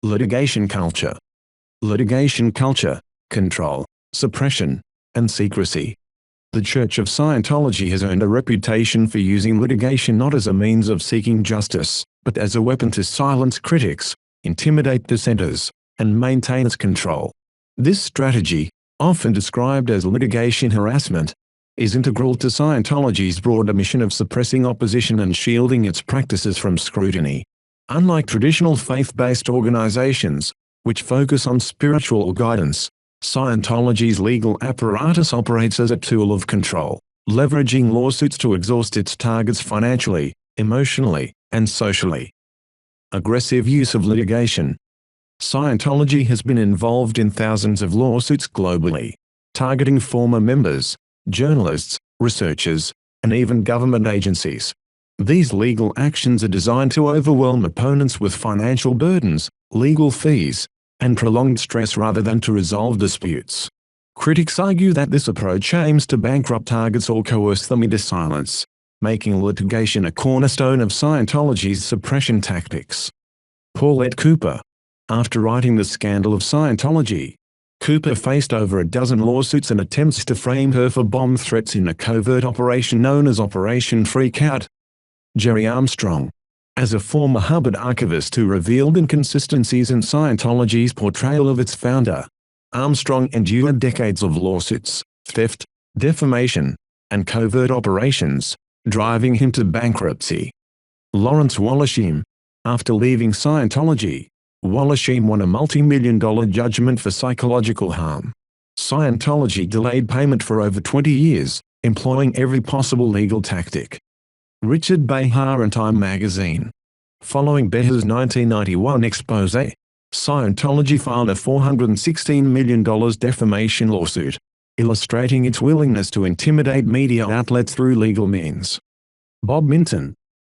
Litigation culture. Litigation culture, control, suppression, and secrecy. The Church of Scientology has earned a reputation for using litigation not as a means of seeking justice, but as a weapon to silence critics, intimidate dissenters, and maintain its control. This strategy, often described as litigation harassment, is integral to Scientology's broader mission of suppressing opposition and shielding its practices from scrutiny. Unlike traditional faith-based organizations, which focus on spiritual guidance, Scientology's legal apparatus operates as a tool of control, leveraging lawsuits to exhaust its targets financially, emotionally, and socially. Aggressive use of litigation. Scientology has been involved in thousands of lawsuits globally, targeting former members, journalists, researchers, and even government agencies. These legal actions are designed to overwhelm opponents with financial burdens, legal fees, and prolonged stress rather than to resolve disputes. Critics argue that this approach aims to bankrupt targets or coerce them into silence, making litigation a cornerstone of Scientology's suppression tactics. Paulette Cooper. After writing The Scandal of Scientology, Cooper faced over a dozen lawsuits and attempts to frame her for bomb threats in a covert operation known as Operation Freakout. Jerry Armstrong. As a former Hubbard archivist who revealed inconsistencies in Scientology's portrayal of its founder, Armstrong endured decades of lawsuits, theft, defamation, and covert operations, driving him to bankruptcy. Lawrence Wollersheim. After leaving Scientology, Wollersheim won a multi-million-dollar judgment for psychological harm. Scientology delayed payment for over 20 years, employing every possible legal tactic. Richard Behar in Time magazine. Following Behar's 1991 expose, Scientology filed a $416 million defamation lawsuit, illustrating its willingness to intimidate media outlets through legal means. Bob Minton.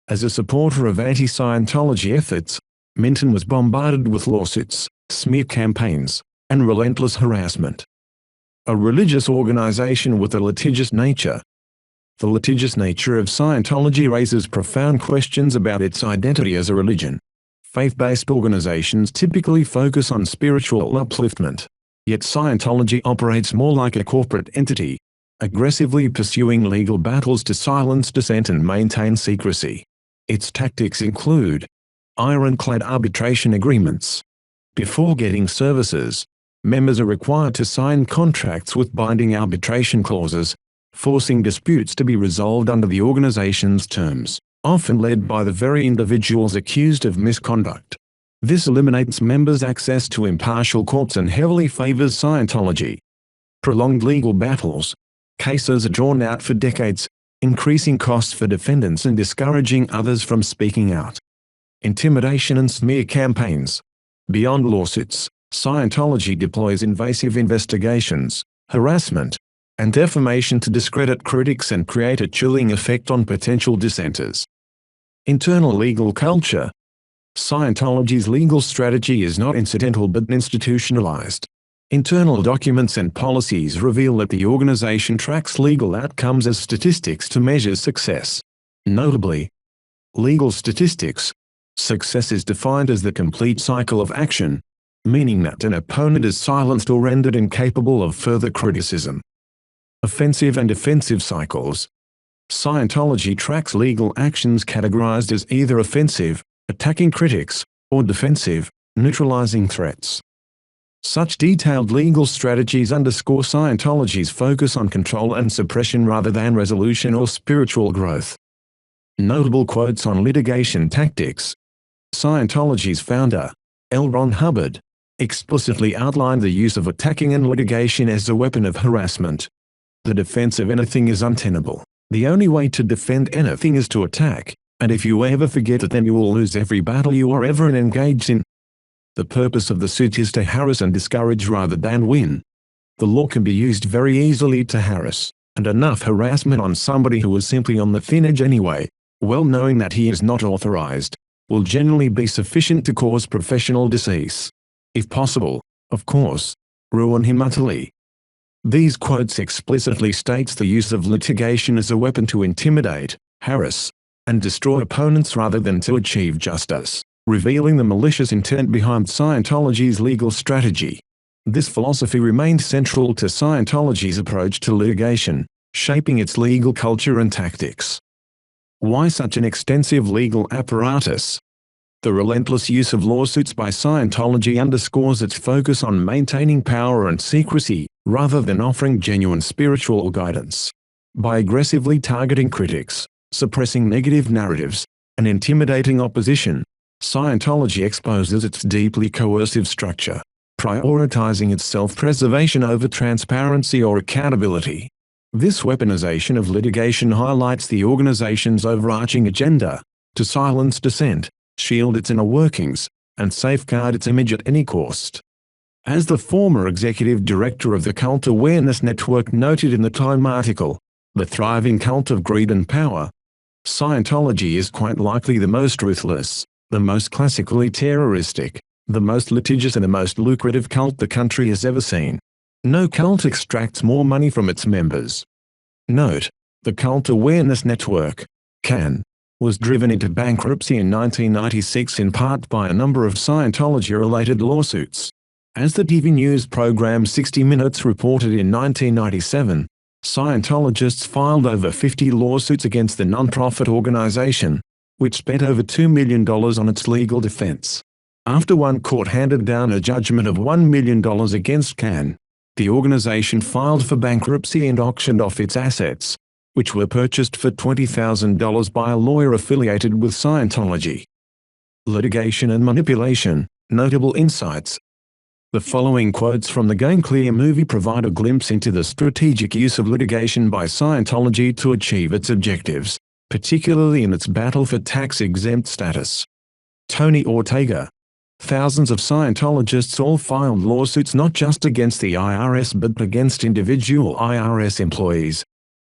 As a supporter of anti-Scientology efforts, Minton was bombarded with lawsuits, smear campaigns, and relentless harassment. A religious organization with a litigious nature. The litigious nature of Scientology raises profound questions about its identity as a religion. Faith-based organizations typically focus on spiritual upliftment, yet Scientology operates more like a corporate entity, aggressively pursuing legal battles to silence dissent and maintain secrecy. Its tactics include ironclad arbitration agreements. Before getting services, members are required to sign contracts with binding arbitration clauses, forcing disputes to be resolved under the organization's terms, often led by the very individuals accused of misconduct. This eliminates members' access to impartial courts and heavily favors Scientology. Prolonged legal battles. Cases are drawn out for decades, increasing costs for defendants and discouraging others from speaking out. Intimidation and smear campaigns. Beyond lawsuits, Scientology deploys invasive investigations, harassment, and defamation to discredit critics and create a chilling effect on potential dissenters. Internal legal culture. Scientology's legal strategy is not incidental but institutionalized. Internal documents and policies reveal that the organization tracks legal outcomes as statistics to measure success. Notably, legal statistics. Success is defined as the complete cycle of action, meaning that an opponent is silenced or rendered incapable of further criticism. Offensive and defensive cycles. Scientology tracks legal actions categorized as either offensive, attacking critics, or defensive, neutralizing threats. Such detailed legal strategies underscore Scientology's focus on control and suppression rather than resolution or spiritual growth. Notable quotes on litigation tactics. Scientology's founder, L. Ron Hubbard, explicitly outlined the use of attacking and litigation as a weapon of harassment. The defense of anything is untenable. The only way to defend anything is to attack, and if you ever forget it, then you will lose every battle you are ever engaged in. The purpose of the suit is to harass and discourage rather than win. The law can be used very easily to harass, and enough harassment on somebody who is simply on the thin edge anyway, well knowing that he is not authorized, will generally be sufficient to cause professional decease. If possible, of course, ruin him utterly. These quotes explicitly states the use of litigation as a weapon to intimidate, harass, and destroy opponents rather than to achieve justice. revealing the malicious intent behind Scientology's legal strategy. This philosophy remained central to Scientology's approach to litigation, shaping its legal culture and tactics. Why such an extensive legal apparatus? The relentless use of lawsuits by Scientology underscores its focus on maintaining power and secrecy, rather than offering genuine spiritual guidance. By aggressively targeting critics, suppressing negative narratives, and intimidating opposition, Scientology exposes its deeply coercive structure, prioritizing its self-preservation over transparency or accountability. This weaponization of litigation highlights the organization's overarching agenda: to silence dissent, shield its inner workings, and safeguard its image at any cost. As the former executive director of the Cult Awareness Network noted in the Time article, "The thriving cult of greed and power," Scientology is quite likely the most ruthless, the most classically terroristic, the most litigious and the most lucrative cult the country has ever seen. No cult extracts more money from its members. Note: the Cult Awareness Network, CAN, was driven into bankruptcy in 1996 in part by a number of Scientology-related lawsuits. As the TV news program 60 Minutes reported in 1997, Scientologists filed over 50 lawsuits against the non-profit organization, which spent over $2 million on its legal defense. After one court handed down a judgment of $1 million against CAN, the organization filed for bankruptcy and auctioned off its assets, which were purchased for $20,000 by a lawyer affiliated with Scientology. Litigation and manipulation, notable insights. The following quotes from the Game Clear movie provide a glimpse into the strategic use of litigation by Scientology to achieve its objectives, particularly in its battle for tax-exempt status. Tony Ortega. Thousands of Scientologists all filed lawsuits not just against the IRS but against individual IRS employees.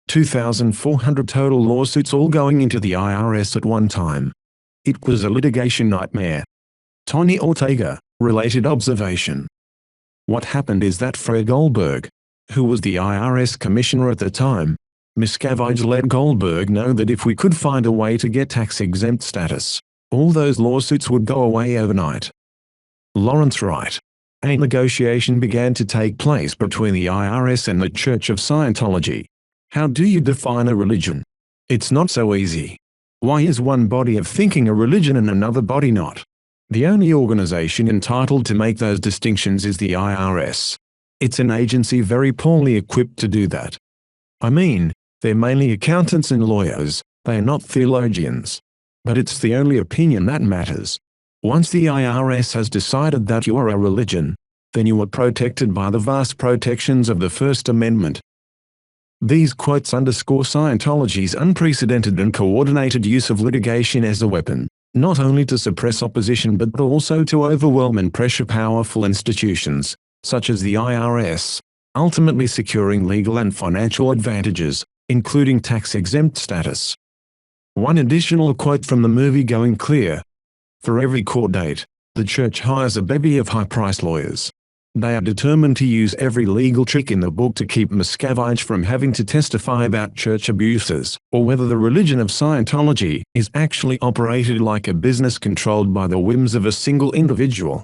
2,400 total lawsuits all going into the IRS at one time. It was a litigation nightmare. Tony Ortega. Related observation. What happened is that Fred Goldberg, who was the IRS commissioner at the time, Miscavige let Goldberg know that if we could find a way to get tax-exempt status, all those lawsuits would go away overnight. Lawrence Wright. A negotiation began to take place between the IRS and the Church of Scientology. How do you define a religion? It's not so easy. Why is one body of thinking a religion and another body not? The only organization entitled to make those distinctions is the IRS. It's an agency very poorly equipped to do that. I mean, they're mainly accountants and lawyers, they are not theologians. But it's the only opinion that matters. Once the IRS has decided that you are a religion, then you are protected by the vast protections of the First Amendment. These quotes underscore Scientology's unprecedented and coordinated use of litigation as a weapon, not only to suppress opposition but also to overwhelm and pressure powerful institutions, such as the IRS, ultimately securing legal and financial advantages, including tax-exempt status. One additional quote from the movie Going Clear. For every court date, the church hires a bevy of high-priced lawyers. They are determined to use every legal trick in the book to keep Miscavige from having to testify about church abuses, or whether the religion of Scientology is actually operated like a business controlled by the whims of a single individual.